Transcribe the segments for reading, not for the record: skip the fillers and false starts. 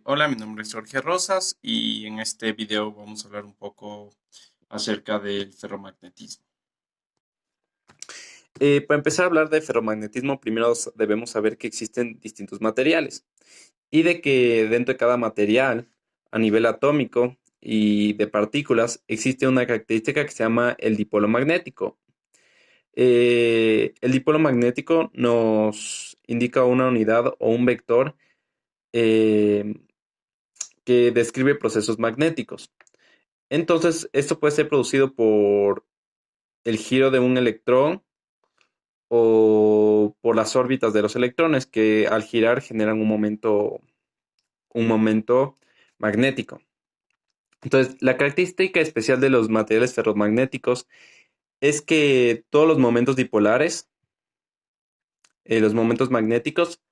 Hola, mi nombre es Jorge Rosas y en este video vamos a hablar un poco acerca del ferromagnetismo. Para empezar a hablar de ferromagnetismo, primero debemos saber que existen distintos materiales y de que dentro de cada material, a nivel atómico y de partículas, existe una característica que se llama el dipolo magnético. El dipolo magnético nos indica una unidad o un vector eh, que describe procesos magnéticos. Entonces, esto puede ser producido por el giro de un electrón o por las órbitas de los electrones que al girar generan un momento magnético. Entonces, la característica especial de los materiales ferromagnéticos es que todos los momentos dipolares, los momentos magnéticos,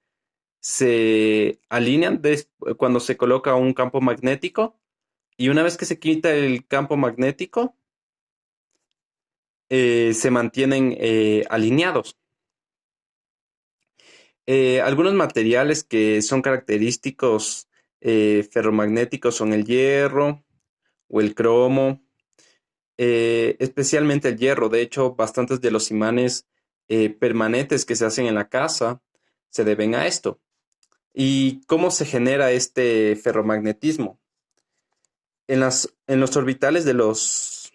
se alinean cuando se coloca un campo magnético y una vez que se quita el campo magnético, se mantienen alineados. Algunos materiales que son característicos ferromagnéticos son el hierro o el cromo, especialmente el hierro. De hecho, bastantes de los imanes permanentes que se hacen en la casa se deben a esto. ¿Y cómo se genera este ferromagnetismo? En los orbitales de los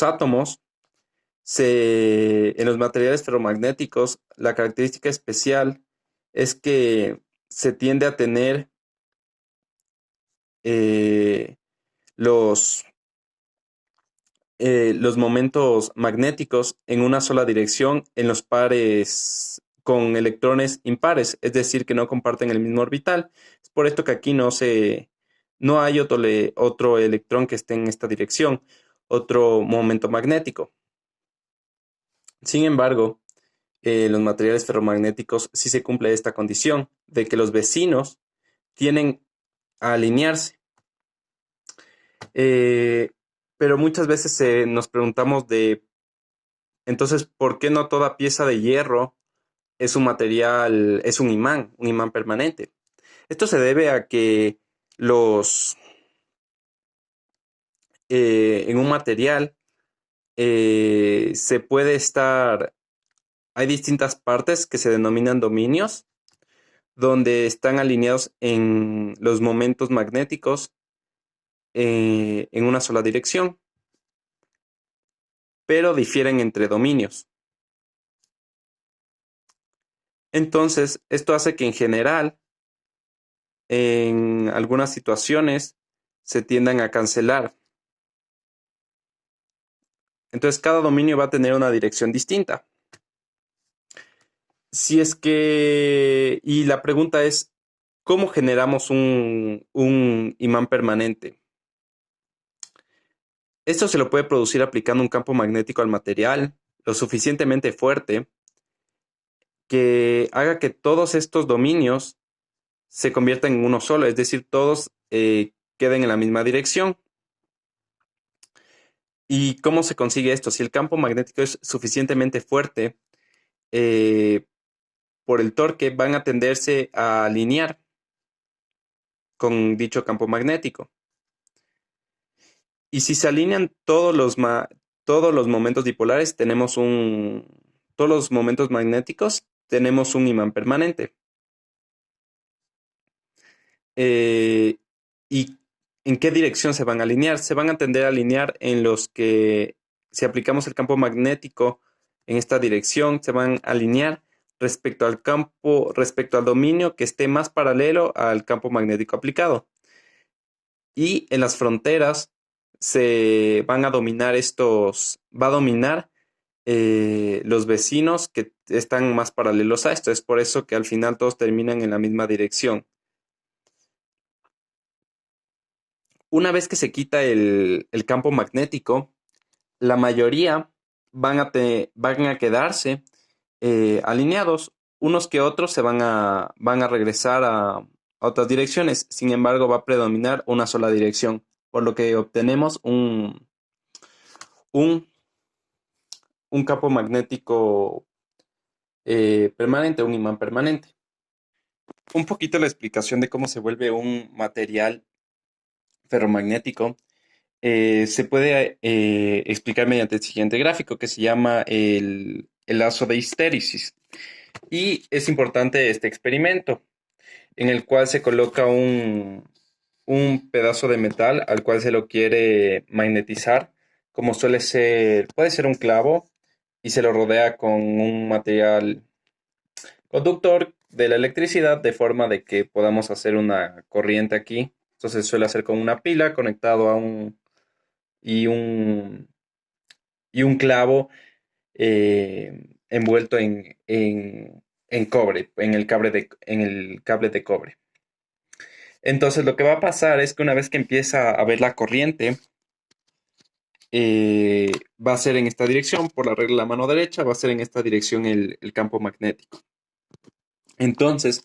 átomos, en los materiales ferromagnéticos, la característica especial es que se tiende a tener eh, los, los momentos magnéticos en una sola dirección en los pares con electrones impares, es decir, que no comparten el mismo orbital. Es por esto que aquí no hay otro electrón que esté en esta dirección, otro momento magnético. Sin embargo, los materiales ferromagnéticos sí se cumple esta condición de que los vecinos tienen a alinearse. Eh, pero muchas veces nos preguntamos entonces, ¿por qué no toda pieza de hierro es un material, es un imán permanente? Esto se debe a que los, en un material se puede estar, hay distintas partes que se denominan dominios, donde están alineados en los momentos magnéticos en una sola dirección, pero difieren entre dominios. Entonces, esto hace que en general, en algunas situaciones, se tiendan a cancelar. Entonces, cada dominio va a tener una dirección distinta. Si es que, y la pregunta es, ¿cómo generamos un imán permanente? Esto se lo puede producir aplicando un campo magnético al material lo suficientemente fuerte que haga que todos estos dominios se conviertan en uno solo, es decir, todos queden en la misma dirección. ¿Y cómo se consigue esto? Si el campo magnético es suficientemente fuerte, eh, por el torque van a tenderse a alinear con dicho campo magnético. Y si se alinean todos los momentos dipolares, todos los momentos magnéticos, tenemos un imán permanente. Eh, ¿Y en qué dirección se van a alinear? Se van a tender a alinear en los que, si aplicamos el campo magnético en esta dirección, se van a alinear respecto al dominio que esté más paralelo al campo magnético aplicado. Y en las fronteras se van a dominar va a dominar los vecinos que están más paralelos a esto. Es por eso que al final todos terminan en la misma dirección. Una vez que se quita el campo magnético, la mayoría van a quedarse alineados. Unos que otros van a regresar a otras direcciones. Sin embargo, va a predominar una sola dirección, por lo que obtenemos un, un campo magnético permanente, un imán permanente. un poquito la explicación de cómo se vuelve un material ferromagnético se puede explicar mediante el siguiente gráfico que se llama el lazo de histéresis. Y es importante este experimento en el cual se coloca un pedazo de metal al cual se lo quiere magnetizar, como suele ser, puede ser un clavo, y se lo rodea con un material conductor de la electricidad de forma de que podamos hacer una corriente aquí. Entonces suele hacer con una pila conectado a y un, y un clavo envuelto en cobre, en el cable de cobre. Entonces lo que va a pasar es que una vez que empieza a haber la corriente, va a ser en esta dirección, por la regla de la mano derecha, va a ser en esta dirección el campo magnético. Entonces,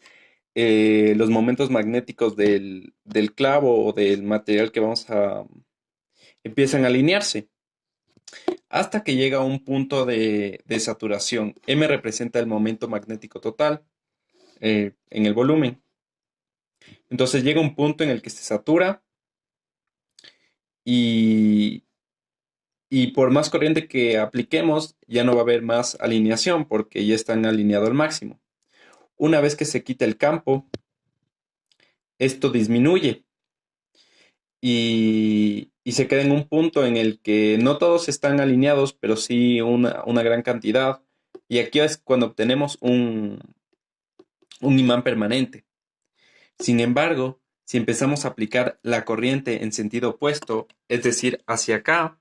los momentos magnéticos del clavo o del material que vamos a empiezan a alinearse hasta que llega a un punto de saturación. M representa el momento magnético total en el volumen. Entonces llega un punto en el que se satura y, y por más corriente que apliquemos, ya no va a haber más alineación porque ya están alineado al máximo. Una vez que se quita el campo, esto disminuye y se queda en un punto en el que no todos están alineados, pero sí una gran cantidad. Y aquí es cuando obtenemos un imán permanente. Sin embargo, si empezamos a aplicar la corriente en sentido opuesto, es decir, hacia acá,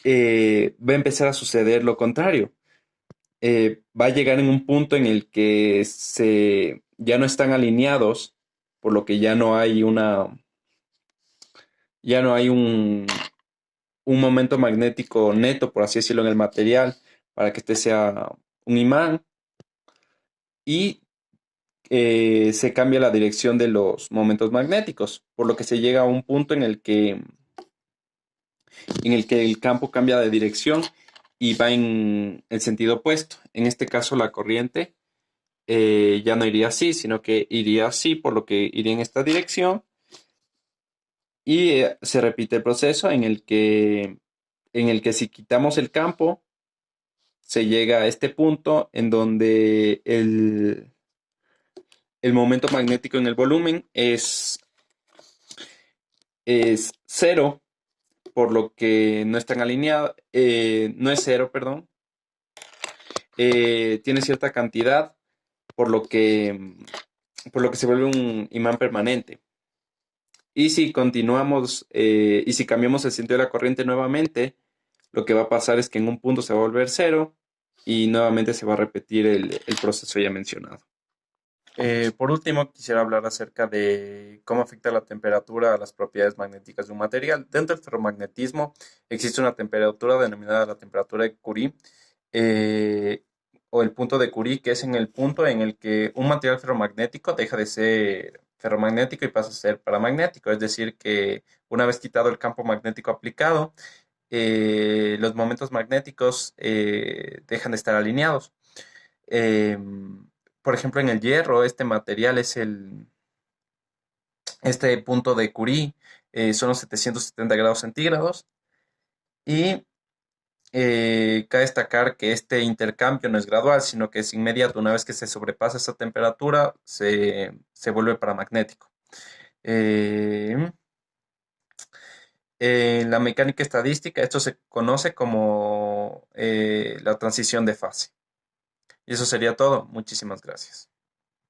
va a empezar a suceder lo contrario. Va a llegar en un punto en el que ya no están alineados, por lo que ya no hay un momento magnético neto, por así decirlo, en el material, para que este sea un imán, y se cambia la dirección de los momentos magnéticos, por lo que se llega a un punto en el que el campo cambia de dirección y va en el sentido opuesto. En este caso, la corriente ya no iría así, sino que iría así, por lo que iría en esta dirección. Y se repite el proceso en el que si quitamos el campo, se llega a este punto en donde el momento magnético en el volumen es cero, por lo que no están alineados, no es cero, perdón, tiene cierta cantidad, por lo por lo que se vuelve un imán permanente. Y si continuamos y si cambiamos el sentido de la corriente nuevamente, lo que va a pasar es que en un punto se va a volver cero y nuevamente se va a repetir el proceso ya mencionado. Por último, quisiera hablar acerca de cómo afecta la temperatura a las propiedades magnéticas de un material. Dentro del ferromagnetismo existe una temperatura denominada la temperatura de Curie, eh, o el punto de Curie, que es en el punto en el que un material ferromagnético deja de ser ferromagnético y pasa a ser paramagnético. Es decir, que una vez quitado el campo magnético aplicado, los momentos magnéticos dejan de estar alineados. Em, por ejemplo, en el hierro, este material este punto de Curie, son los 770 grados centígrados. Y cabe destacar que este intercambio no es gradual, sino que es inmediato. Una vez que se sobrepasa esa temperatura, se vuelve paramagnético. Eh, en la mecánica estadística, esto se conoce como la transición de fase. Y eso sería todo. Muchísimas gracias.